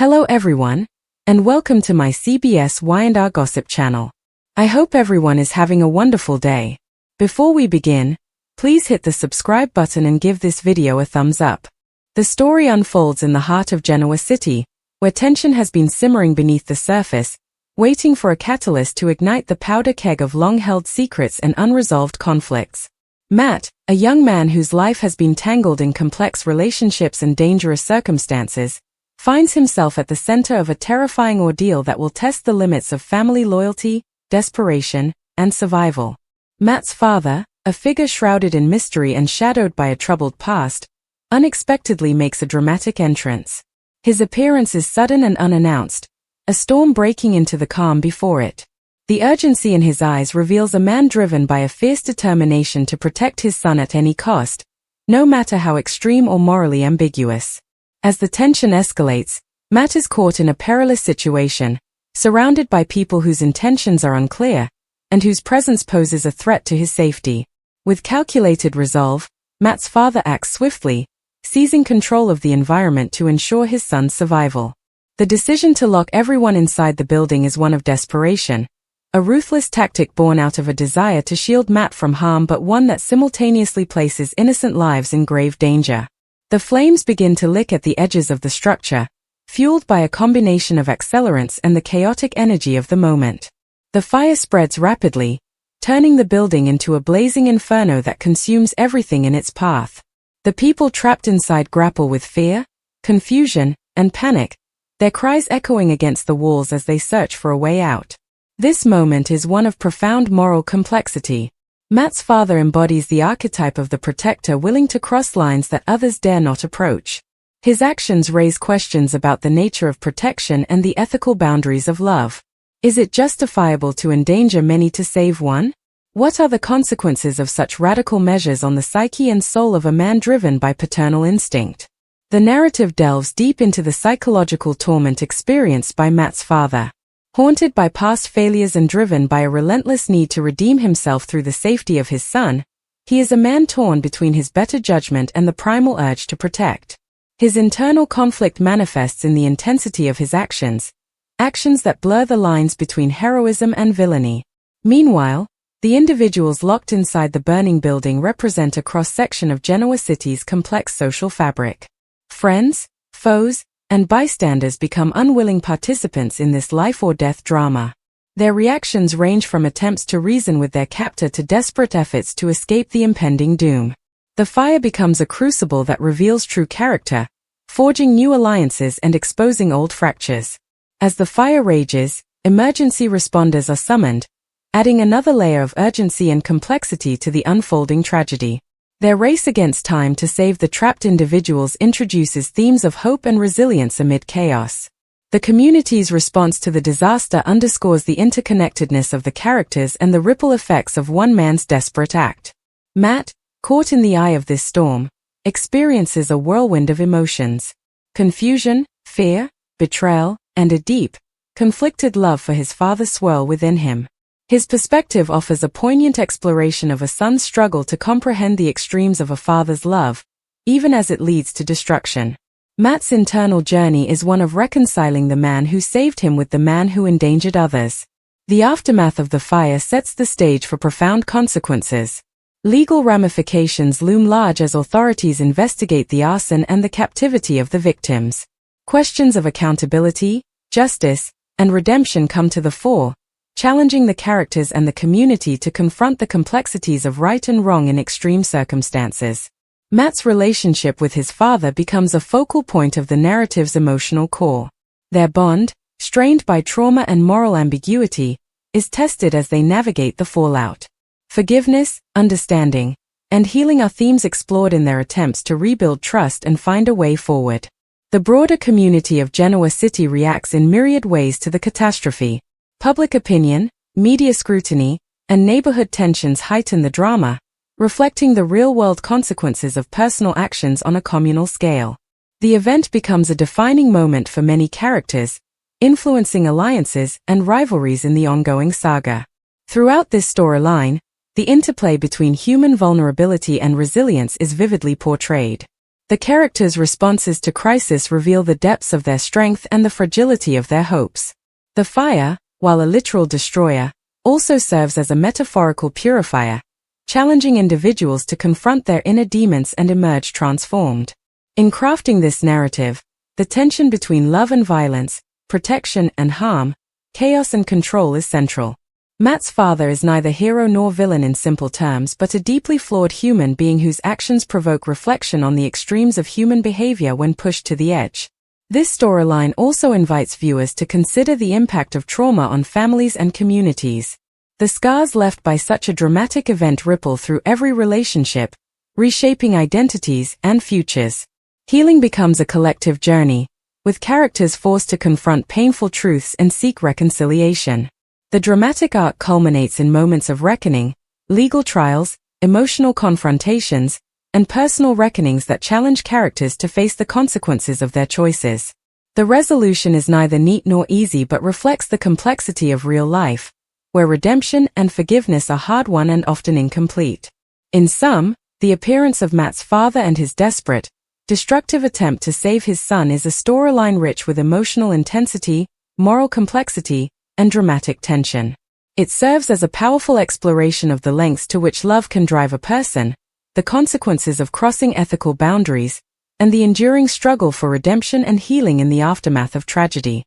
Hello everyone, and welcome to my CBS Y&R Gossip channel. I hope everyone is having a wonderful day. Before we begin, please hit the subscribe button and give this video a thumbs up. The story unfolds in the heart of Genoa city, where tension has been simmering beneath the surface, waiting for a catalyst to ignite the powder keg of long-held secrets and unresolved conflicts. Matt, a young man whose life has been tangled in complex relationships and dangerous circumstances, finds himself at the center of a terrifying ordeal that will test the limits of family loyalty, desperation, and survival. Matt's father, a figure shrouded in mystery and shadowed by a troubled past, unexpectedly makes a dramatic entrance. His appearance is sudden and unannounced, a storm breaking into the calm before it. The urgency in his eyes reveals a man driven by a fierce determination to protect his son at any cost, no matter how extreme or morally ambiguous. As the tension escalates, Matt is caught in a perilous situation, surrounded by people whose intentions are unclear, and whose presence poses a threat to his safety. With calculated resolve, Matt's father acts swiftly, seizing control of the environment to ensure his son's survival. The decision to lock everyone inside the building is one of desperation, a ruthless tactic born out of a desire to shield Matt from harm, but one that simultaneously places innocent lives in grave danger. The flames begin to lick at the edges of the structure, fueled by a combination of accelerants and the chaotic energy of the moment. The fire spreads rapidly, turning the building into a blazing inferno that consumes everything in its path. The people trapped inside grapple with fear, confusion, and panic, their cries echoing against the walls as they search for a way out. This moment is one of profound moral complexity. Matt's father embodies the archetype of the protector willing to cross lines that others dare not approach. His actions raise questions about the nature of protection and the ethical boundaries of love. Is it justifiable to endanger many to save one? What are the consequences of such radical measures on the psyche and soul of a man driven by paternal instinct? The narrative delves deep into the psychological torment experienced by Matt's father. Haunted by past failures and driven by a relentless need to redeem himself through the safety of his son, he is a man torn between his better judgment and the primal urge to protect. His internal conflict manifests in the intensity of his actions that blur the lines between heroism and villainy. Meanwhile, the individuals locked inside the burning building represent a cross-section of Genoa city's complex social fabric. Friends, foes, and bystanders become unwilling participants in this life-or-death drama. Their reactions range from attempts to reason with their captor to desperate efforts to escape the impending doom. The fire becomes a crucible that reveals true character, forging new alliances and exposing old fractures. As the fire rages, emergency responders are summoned, adding another layer of urgency and complexity to the unfolding tragedy. Their race against time to save the trapped individuals introduces themes of hope and resilience amid chaos. The community's response to the disaster underscores the interconnectedness of the characters and the ripple effects of one man's desperate act. Matt, caught in the eye of this storm, experiences a whirlwind of emotions: confusion, fear, betrayal, and a deep, conflicted love for his father swirl within him. His perspective offers a poignant exploration of a son's struggle to comprehend the extremes of a father's love, even as it leads to destruction. Matt's internal journey is one of reconciling the man who saved him with the man who endangered others. The aftermath of the fire sets the stage for profound consequences. Legal ramifications loom large as authorities investigate the arson and the captivity of the victims. Questions of accountability, justice, and redemption come to the fore, challenging the characters and the community to confront the complexities of right and wrong in extreme circumstances. Matt's relationship with his father becomes a focal point of the narrative's emotional core. Their bond, strained by trauma and moral ambiguity, is tested as they navigate the fallout. Forgiveness, understanding, and healing are themes explored in their attempts to rebuild trust and find a way forward. The broader community of Genoa City reacts in myriad ways to the catastrophe. Public opinion, media scrutiny, and neighborhood tensions heighten the drama, reflecting the real-world consequences of personal actions on a communal scale. The event becomes a defining moment for many characters, influencing alliances and rivalries in the ongoing saga. Throughout this storyline, the interplay between human vulnerability and resilience is vividly portrayed. The characters' responses to crisis reveal the depths of their strength and the fragility of their hopes. The fire, while a literal destroyer, also serves as a metaphorical purifier, challenging individuals to confront their inner demons and emerge transformed. In crafting this narrative, the tension between love and violence, protection and harm, chaos and control is central. Matt's father is neither hero nor villain in simple terms, but a deeply flawed human being whose actions provoke reflection on the extremes of human behavior when pushed to the edge. This storyline also invites viewers to consider the impact of trauma on families and communities. The scars left by such a dramatic event ripple through every relationship, reshaping identities and futures. Healing becomes a collective journey, with characters forced to confront painful truths and seek reconciliation. The dramatic arc culminates in moments of reckoning, legal trials, emotional confrontations, and personal reckonings that challenge characters to face the consequences of their choices. The resolution is neither neat nor easy but reflects the complexity of real life, where redemption and forgiveness are hard-won and often incomplete. In sum, the appearance of Matt's father and his desperate, destructive attempt to save his son is a storyline rich with emotional intensity, moral complexity, and dramatic tension. It serves as a powerful exploration of the lengths to which love can drive a person, the consequences of crossing ethical boundaries, and the enduring struggle for redemption and healing in the aftermath of tragedy.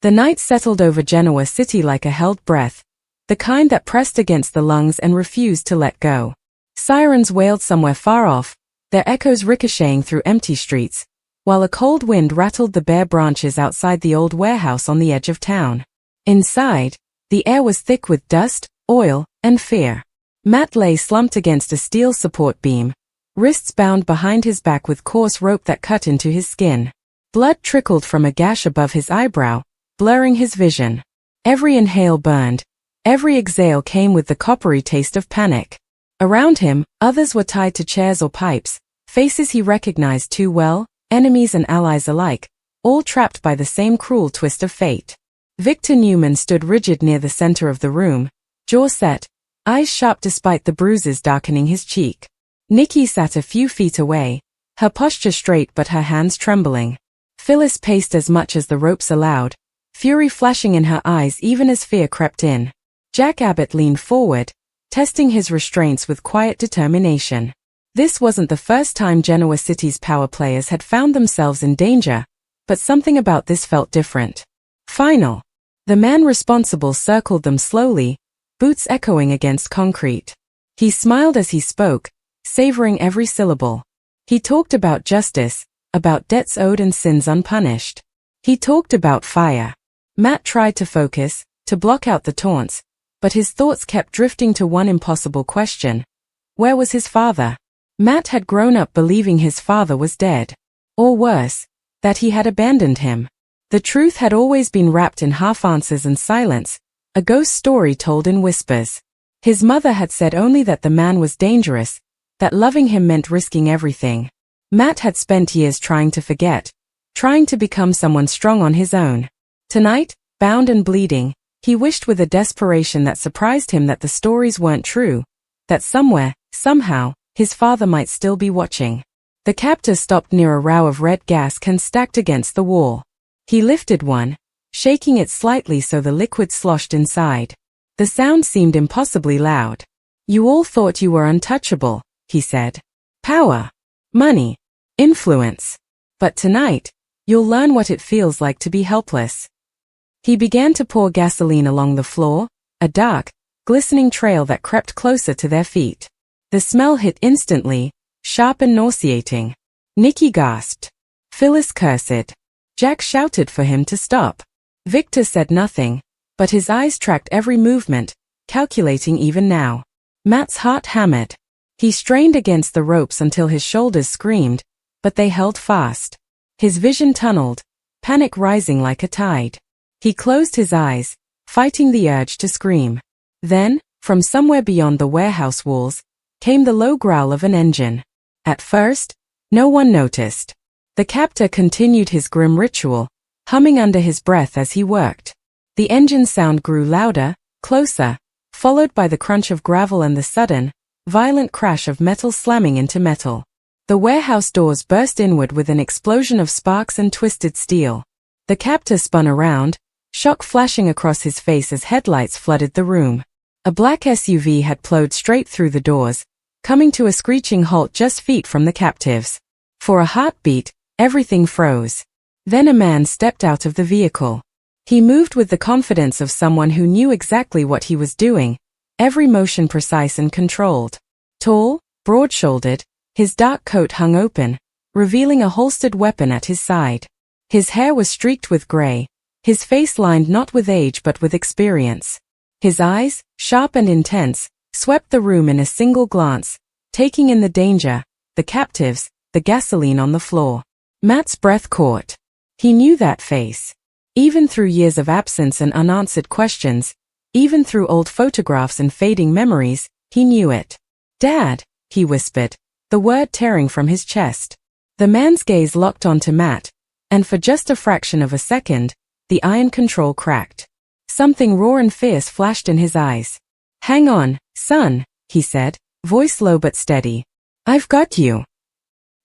The night settled over Genoa City like a held breath, the kind that pressed against the lungs and refused to let go. Sirens wailed somewhere far off, their echoes ricocheting through empty streets, while a cold wind rattled the bare branches outside the old warehouse on the edge of town. Inside, the air was thick with dust, oil, and fear. Matt lay slumped against a steel support beam, wrists bound behind his back with coarse rope that cut into his skin. Blood trickled from a gash above his eyebrow, blurring his vision. Every inhale burned, every exhale came with the coppery taste of panic. Around him, others were tied to chairs or pipes, faces he recognized too well, enemies and allies alike, all trapped by the same cruel twist of fate. Victor Newman stood rigid near the center of the room, jaw set, eyes sharp despite the bruises darkening his cheek. Nikki sat a few feet away, her posture straight but her hands trembling. Phyllis paced as much as the ropes allowed, fury flashing in her eyes even as fear crept in. Jack Abbott leaned forward, testing his restraints with quiet determination. This wasn't the first time Genoa City's power players had found themselves in danger, but something about this felt different. Final. The man responsible circled them slowly, boots echoing against concrete. He smiled as he spoke, savoring every syllable. He talked about justice, about debts owed and sins unpunished. He talked about fire. Matt tried to focus, to block out the taunts, but his thoughts kept drifting to one impossible question. Where was his father? Matt had grown up believing his father was dead. Or worse, that he had abandoned him. The truth had always been wrapped in half-answers and silence, a ghost story told in whispers. His mother had said only that the man was dangerous, that loving him meant risking everything. Matt had spent years trying to forget, trying to become someone strong on his own. Tonight, bound and bleeding, he wished with a desperation that surprised him that the stories weren't true, that somewhere, somehow, his father might still be watching. The captor stopped near a row of red gas cans stacked against the wall. He lifted one, shaking it slightly so the liquid sloshed inside. The sound seemed impossibly loud. You all thought you were untouchable, he said. Power, money, influence. But tonight, you'll learn what it feels like to be helpless. He began to pour gasoline along the floor, a dark, glistening trail that crept closer to their feet. The smell hit instantly, sharp and nauseating. Nikki gasped. Phyllis cursed. Jack shouted for him to stop. Victor said nothing, but his eyes tracked every movement, calculating even now. Matt's heart hammered. He strained against the ropes until his shoulders screamed, but they held fast. His vision tunneled, panic rising like a tide. He closed his eyes, fighting the urge to scream. Then, from somewhere beyond the warehouse walls, came the low growl of an engine. At first, no one noticed. The captor continued his grim ritual, humming under his breath as he worked. The engine sound grew louder, closer, followed by the crunch of gravel and the sudden, violent crash of metal slamming into metal. The warehouse doors burst inward with an explosion of sparks and twisted steel. The captor spun around, shock flashing across his face as headlights flooded the room. A black SUV had plowed straight through the doors, coming to a screeching halt just feet from the captives. For a heartbeat, everything froze. Then a man stepped out of the vehicle. He moved with the confidence of someone who knew exactly what he was doing, every motion precise and controlled. Tall, broad-shouldered, his dark coat hung open, revealing a holstered weapon at his side. His hair was streaked with gray, his face lined not with age but with experience. His eyes, sharp and intense, swept the room in a single glance, taking in the danger, the captives, the gasoline on the floor. Matt's breath caught. He knew that face. Even through years of absence and unanswered questions, even through old photographs and fading memories, he knew it. "Dad," he whispered, the word tearing from his chest. The man's gaze locked onto Matt, and for just a fraction of a second, the iron control cracked. Something raw and fierce flashed in his eyes. "Hang on, son," he said, voice low but steady. "I've got you."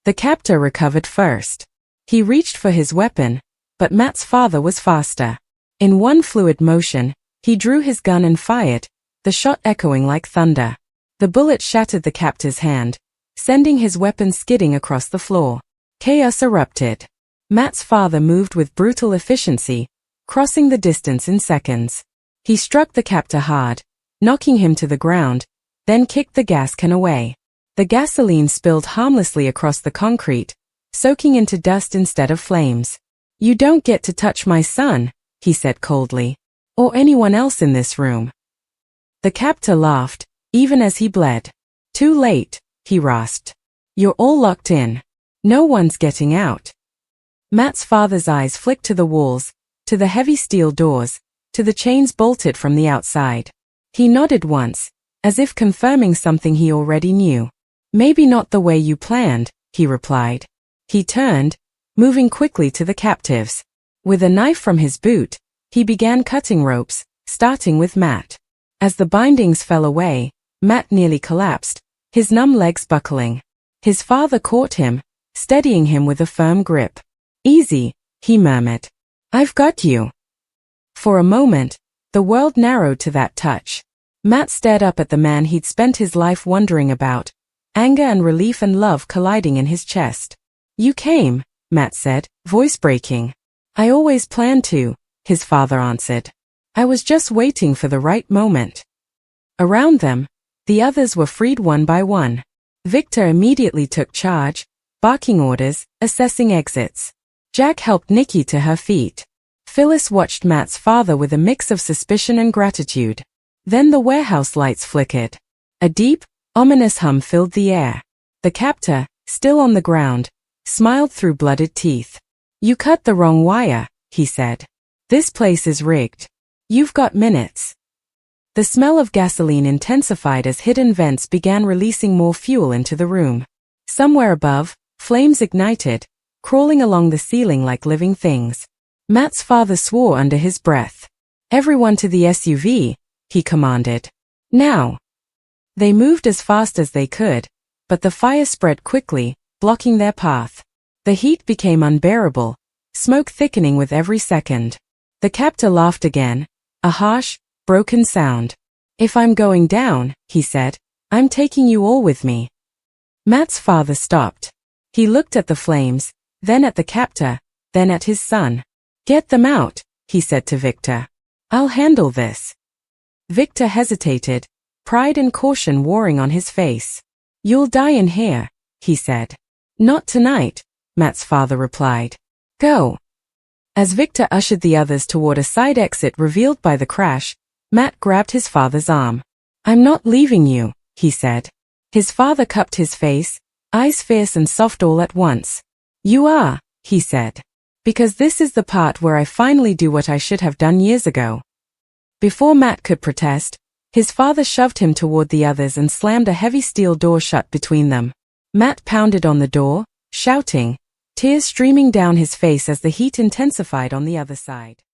The captor recovered first. He reached for his weapon, but Matt's father was faster. In one fluid motion, he drew his gun and fired, the shot echoing like thunder. The bullet shattered the captor's hand, sending his weapon skidding across the floor. Chaos erupted. Matt's father moved with brutal efficiency, crossing the distance in seconds. He struck the captor hard, knocking him to the ground, then kicked the gas can away. The gasoline spilled harmlessly across the concrete, soaking into dust instead of flames. "You don't get to touch my son," he said coldly. "Or anyone else in this room." The captor laughed, even as he bled. "Too late," he rasped. "You're all locked in. No one's getting out." Matt's father's eyes flicked to the walls, to the heavy steel doors, to the chains bolted from the outside. He nodded once, as if confirming something he already knew. "Maybe not the way you planned," he replied. He turned, moving quickly to the captives. With a knife from his boot, he began cutting ropes, starting with Matt. As the bindings fell away, Matt nearly collapsed, his numb legs buckling. His father caught him, steadying him with a firm grip. "Easy," he murmured. "I've got you." For a moment, the world narrowed to that touch. Matt stared up at the man he'd spent his life wondering about, anger and relief and love colliding in his chest. "You came," Matt said, voice breaking. "I always planned to," his father answered. "I was just waiting for the right moment." Around them, the others were freed one by one. Victor immediately took charge, barking orders, assessing exits. Jack helped Nikki to her feet. Phyllis watched Matt's father with a mix of suspicion and gratitude. Then the warehouse lights flickered. A deep, ominous hum filled the air. The captor, still on the ground, smiled through blooded teeth. "You cut the wrong wire," he said. "This place is rigged. You've got minutes." The smell of gasoline intensified as hidden vents began releasing more fuel into the room. Somewhere above, flames ignited, crawling along the ceiling like living things. Matt's father swore under his breath. "Everyone to the SUV," he commanded. "Now." They moved as fast as they could, but the fire spread quickly, blocking their path. The heat became unbearable, smoke thickening with every second. The captor laughed again, a harsh, broken sound. "If I'm going down," he said, "I'm taking you all with me." Matt's father stopped. He looked at the flames, then at the captor, then at his son. "Get them out," he said to Victor. "I'll handle this." Victor hesitated, pride and caution warring on his face. "You'll die in here," he said. "Not tonight," Matt's father replied. "Go." As Victor ushered the others toward a side exit revealed by the crash, Matt grabbed his father's arm. "I'm not leaving you," he said. His father cupped his face, eyes fierce and soft all at once. "You are," he said. "Because this is the part where I finally do what I should have done years ago." Before Matt could protest, his father shoved him toward the others and slammed a heavy steel door shut between them. Matt pounded on the door, shouting, tears streaming down his face as the heat intensified on the other side.